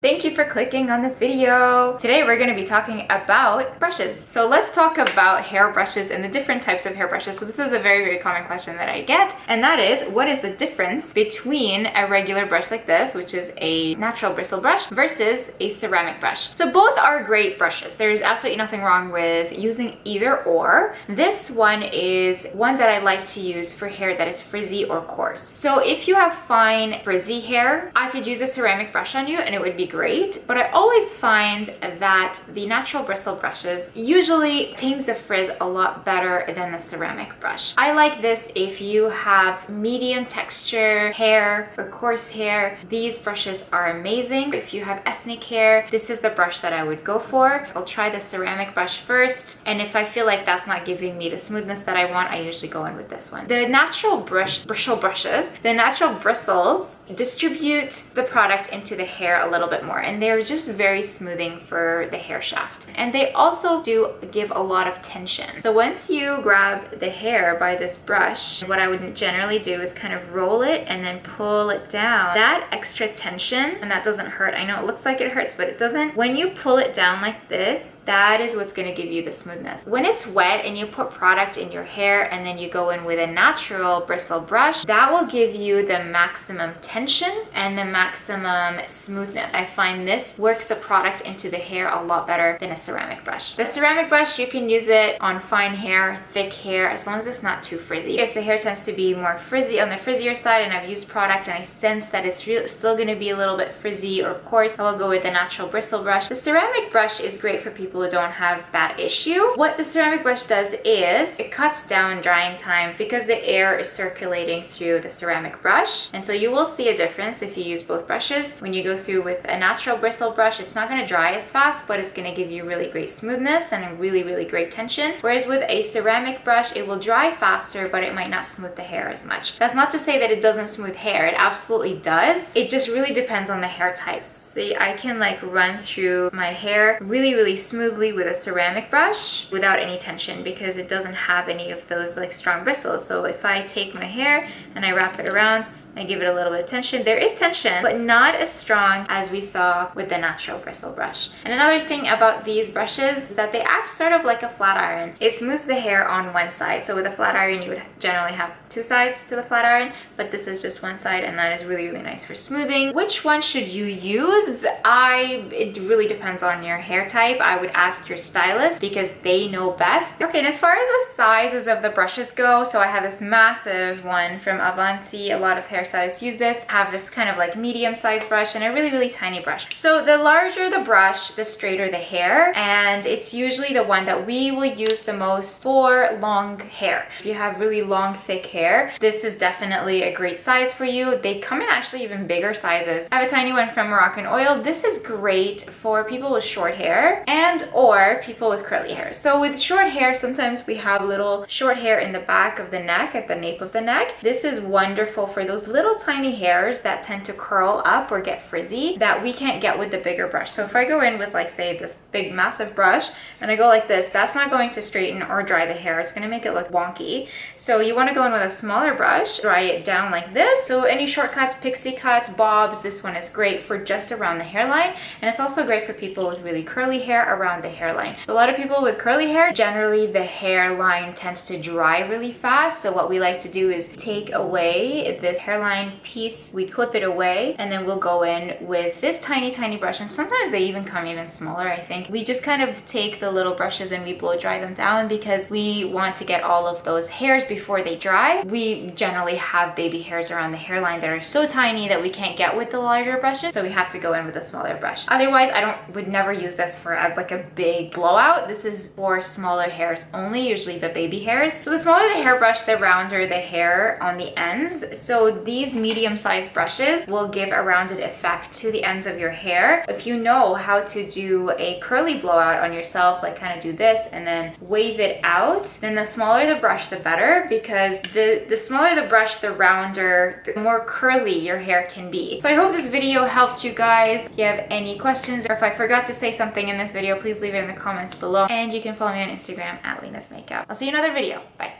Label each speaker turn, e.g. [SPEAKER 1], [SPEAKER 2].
[SPEAKER 1] Thank you for clicking on this video. Today we're going to be talking about brushes. So let's talk about hairbrushes and the different types of hairbrushes. So this is a very common question that I get, and that is, what is the difference between a regular brush like this, which is a natural bristle brush, versus a ceramic brush? So both are great brushes. There's absolutely nothing wrong with using either or. This one is one that I like to use for hair that is frizzy or coarse. So if you have fine frizzy hair, I could use a ceramic brush on you and it would be great, but I always find that the natural bristle brushes usually tames the frizz a lot better than the ceramic brush. I like this if you have medium texture hair or coarse hair. These brushes are amazing. If you have ethnic hair, this is the brush that I would go for. I'll try the ceramic brush first, and if I feel like that's not giving me the smoothness that I want, I usually go in with this one. The natural bristle brushes, the natural bristles distribute the product into the hair a little bit more, and they're just very smoothing for the hair shaft. And they also do give a lot of tension. So once you grab the hair by this brush, what I would generally do is kind of roll it and then pull it down. That extra tension, and that doesn't hurt. I know it looks like it hurts, but it doesn't. When you pull it down like this, that is what's going to give you the smoothness. When it's wet and you put product in your hair and then you go in with a natural bristle brush, that will give you the maximum tension and the maximum smoothness. I find this works the product into the hair a lot better than a ceramic brush. The ceramic brush, you can use it on fine hair, thick hair, as long as it's not too frizzy. If the hair tends to be more frizzy, on the frizzier side, and I've used product and I sense that it's still going to be a little bit frizzy or coarse, I will go with the natural bristle brush. The ceramic brush is great for people who don't have that issue. What the ceramic brush does is it cuts down drying time because the air is circulating through the ceramic brush, and so you will see a difference if you use both brushes. When you go through with a natural bristle brush, it's not going to dry as fast, but it's going to give you really great smoothness and a really great tension. Whereas with a ceramic brush, it will dry faster, but it might not smooth the hair as much. That's not to say that it doesn't smooth hair. It absolutely does. It just really depends on the hair type. See, I can like run through my hair really smoothly with a ceramic brush without any tension because it doesn't have any of those like strong bristles. So if I take my hair and I wrap it around, I give it a little bit of tension. There is tension, but not as strong as we saw with the natural bristle brush. And another thing about these brushes is that they act sort of like a flat iron. It smooths the hair on one side. So with a flat iron, you would generally have two sides to the flat iron, but this is just one side, and that is really nice for smoothing. Which one should you use? It really depends on your hair type. I would ask your stylist because they know best. Okay, and as far as the sizes of the brushes go, so I have this massive one from Avanti. A lot of hairstylists use this. I have this kind of like medium sized brush and a really tiny brush. So the larger the brush, the straighter the hair, and it's usually the one that we will use the most for long hair. If you have really long, thick hair, this is definitely a great size for you. They come in actually even bigger sizes. I have a tiny one from Moroccan Oil. This is great for people with short hair and or people with curly hair. So with short hair, sometimes we have little short hair in the back of the neck, at the nape of the neck. This is wonderful for those little tiny hairs that tend to curl up or get frizzy that we can't get with the bigger brush. So if I go in with like say this big massive brush and I go like this, that's not going to straighten or dry the hair. It's going to make it look wonky. So you want to go in with a smaller brush, dry it down like this. So any shortcuts, pixie cuts, bobs, this one is great for just around the hairline, and it's also great for people with really curly hair around the hairline. So a lot of people with curly hair, generally the hairline tends to dry really fast. So what we like to do is take away this hairline piece, we clip it away, and then we'll go in with this tiny brush, and sometimes they even come even smaller. I think we just kind of take the little brushes and we blow dry them down because we want to get all of those hairs before they dry. We generally have baby hairs around the hairline that are so tiny that we can't get with the larger brushes, so we have to go in with a smaller brush. Otherwise, would never use this for like a big blowout. This is for smaller hairs only, usually the baby hairs. So the smaller the hairbrush, the rounder the hair on the ends. So these medium-sized brushes will give a rounded effect to the ends of your hair. If you know how to do a curly blowout on yourself, like kind of do this and then wave it out, then the smaller the brush, the better, because the smaller the brush, the rounder, the more curly your hair can be. So I hope this video helped you guys. If you have any questions or if I forgot to say something in this video, please leave it in the comments below, and you can follow me on Instagram at Lena's Makeup. I'll see you in another video. Bye.